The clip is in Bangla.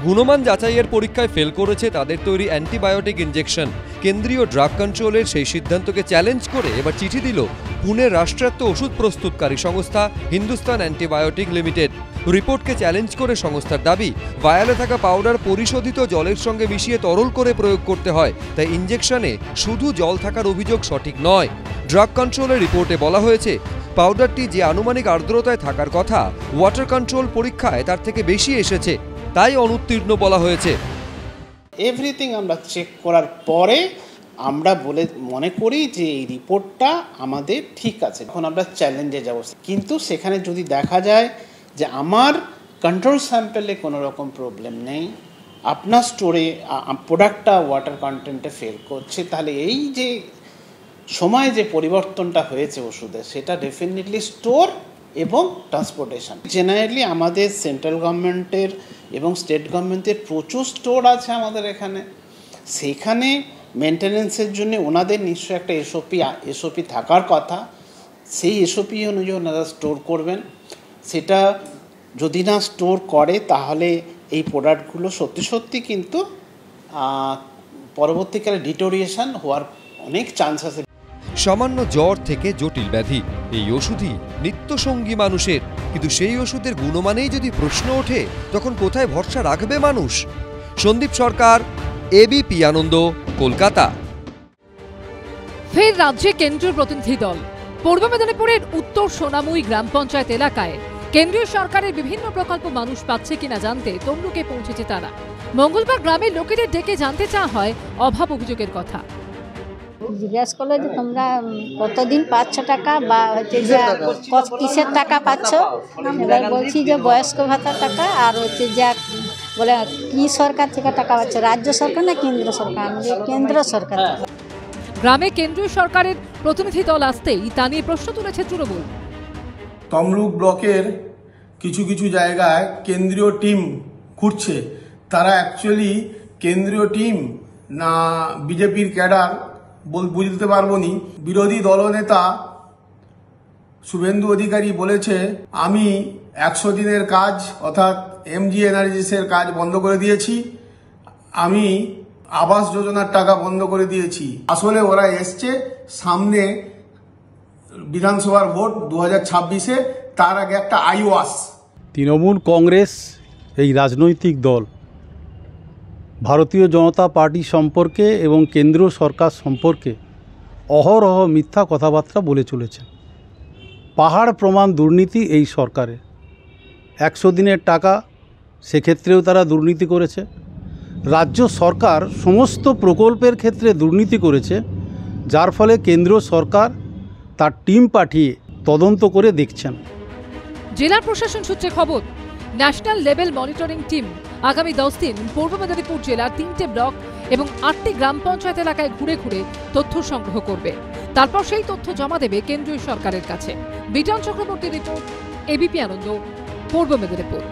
গুণমান যাচাইয়ের পরীক্ষায় ফেল করেছে তাদের তৈরি অ্যান্টিবায়োটিক ইনজেকশন। কেন্দ্রীয় ড্রাগ কন্ট্রোলের সেই সিদ্ধান্তকে চ্যালেঞ্জ করে এবার চিঠি দিল পুনের রাষ্ট্রায়ত্ত ওষুধ প্রস্তুতকারী সংস্থা হিন্দুস্তান অ্যান্টিবায়োটিক লিমিটেড। রিপোর্টকে চ্যালেঞ্জ করে সংস্থার দাবি, ভায়ালে থাকা পাউডার পরিশোধিত জলের সঙ্গে মিশিয়ে তরল করে প্রয়োগ করতে হয়, তাই ইনজেকশনে শুধু জল থাকার অভিযোগ সঠিক নয়। ড্রাগ কন্ট্রোলের রিপোর্টে বলা হয়েছে পাউডারটি যে আনুমানিক আর্দ্রতায় থাকার কথা ওয়াটার কন্ট্রোল পরীক্ষায় তার থেকে বেশি এসেছে, তাই অনুত্তীর্ণ বলা হয়েছে। এভরিথিং আমরা চেক করার পরে আমরা মনে করি যে এই রিপোর্টটা আমাদের ঠিক আছে, এখন আমরা চ্যালেঞ্জে যাব। কিন্তু সেখানে যদি দেখা যায় যে আমার কন্ট্রোল স্যাম্পেলে কোনো রকম প্রবলেম নেই, আপনার স্টোরে প্রোডাক্টটা ওয়াটার কন্টেন্টে ফেল করছে, তাহলে এই যে সময় যে পরিবর্তনটা হয়েছে ওষুধে, সেটা ডেফিনেটলি স্টোর এবং ট্রান্সপোর্টেশন। জেনারেলি আমাদের সেন্ট্রাল গভর্নমেন্টের এবং স্টেট গভর্নমেন্টের প্রচুর স্টোর আছে আমাদের এখানে, সেখানে মেনটেন্যান্সের জন্য ওনাদের নিশ্চয়ই একটা এসওপি থাকার কথা। সেই এসওপি অনুযায়ী ওনারা স্টোর করবেন। সেটা যদি না স্টোর করে তাহলে এই প্রোডাক্টগুলো সত্যি কিন্তু পরবর্তীকালে ডিটোরিয়েশন হওয়ার অনেক চান্স আছে। সামান্য জ্বর থেকে জটিল ব্যাধি, এই ওষুধই নিত্যসঙ্গী মানুষের, কিন্তু সেই ওষুধের গুণমানেই যদি প্রশ্ন ওঠে তখন কোথায় ভরসা রাখবে মানুষ? সন্দীপ সরকার, এবিপি আনন্দ, কলকাতা। ফের রাজ্যে কেন্দ্রীয় প্রতিনিধি দল। পূর্ব মেদিনীপুরের উত্তর সোনামুই গ্রাম পঞ্চায়েত এলাকায় কেন্দ্রীয় সরকারের বিভিন্ন প্রকল্প মানুষ পাচ্ছে কিনা জানতে তমলুকে পৌঁছেছে তারা। মঙ্গলবার গ্রামের লোকেদের ডেকে জানতে চাওয়া হয় অভাব অভিযোগের কথা। জিজ্ঞাসা করলো যে তোমরা কতদিন পাচ্ছ টাকা, বা হচ্ছে যে কিসের টাকা পাচ্ছ। এবার বলছি যে বয়স্ক ভাতার টাকা, আর হচ্ছে যে বলে কি সরকার থেকে টাকা পাচ্ছ, রাজ্য সরকার না কেন্দ্র সরকার? কেন্দ্র সরকার। গ্রামে কেন্দ্রীয় সরকারের প্রতিনিধি দল আসতেই তা নিয়ে প্রশ্ন তুলেছে তৃণমূল। তমলুক ব্লকের কিছু জায়গায় কেন্দ্রীয় টিম ঘুরছে, তারা অ্যাকচুয়ালি কেন্দ্রীয় টিম না বিজেপির ক্যাডার বুঝতে পারবো নি। বিরোধী দলনেতা শুভেন্দু অধিকারী বলেছে, আমি 100 দিনের কাজ অর্থাৎ এমজি এনার্জিসের কাজ বন্ধ করে দিয়েছি, আমি আবাস যোজনার টাকা বন্ধ করে দিয়েছি। আসলে ওরা এসছে সামনে বিধানসভার ভোট 2026-এ, তার আগে একটা আইওয়াস। তৃণমূল কংগ্রেস এই রাজনৈতিক দল ভারতীয় জনতা পার্টি সম্পর্কে এবং কেন্দ্রীয় সরকার সম্পর্কে অহরহ মিথ্যা কথাবার্তা বলে চলেছে। পাহাড় প্রমাণ দুর্নীতি এই সরকারের। 100 দিনের টাকা, সেক্ষেত্রেও তারা দুর্নীতি করেছে। রাজ্য সরকার সমস্ত প্রকল্পের ক্ষেত্রে দুর্নীতি করেছে, যার ফলে কেন্দ্রীয় সরকার তার টিম পাঠিয়ে তদন্ত করে দেখছেন। জেলা প্রশাসন সূত্রে খবর, ন্যাশনাল লেভেল মনিটরিং টিম আগামী 10 দিন পূর্ব মেদিনীপুর জেলার 3টে ব্লক এবং 8টি গ্রাম পঞ্চায়েত এলাকায় ঘুরে তথ্য সংগ্রহ করবে। তারপর সেই তথ্য জমা দেবে কেন্দ্রীয় সরকারের কাছে। বিটন চক্রবর্তী রিপোর্ট, এবিপি আনন্দ, পূর্ব মেদিনীপুর।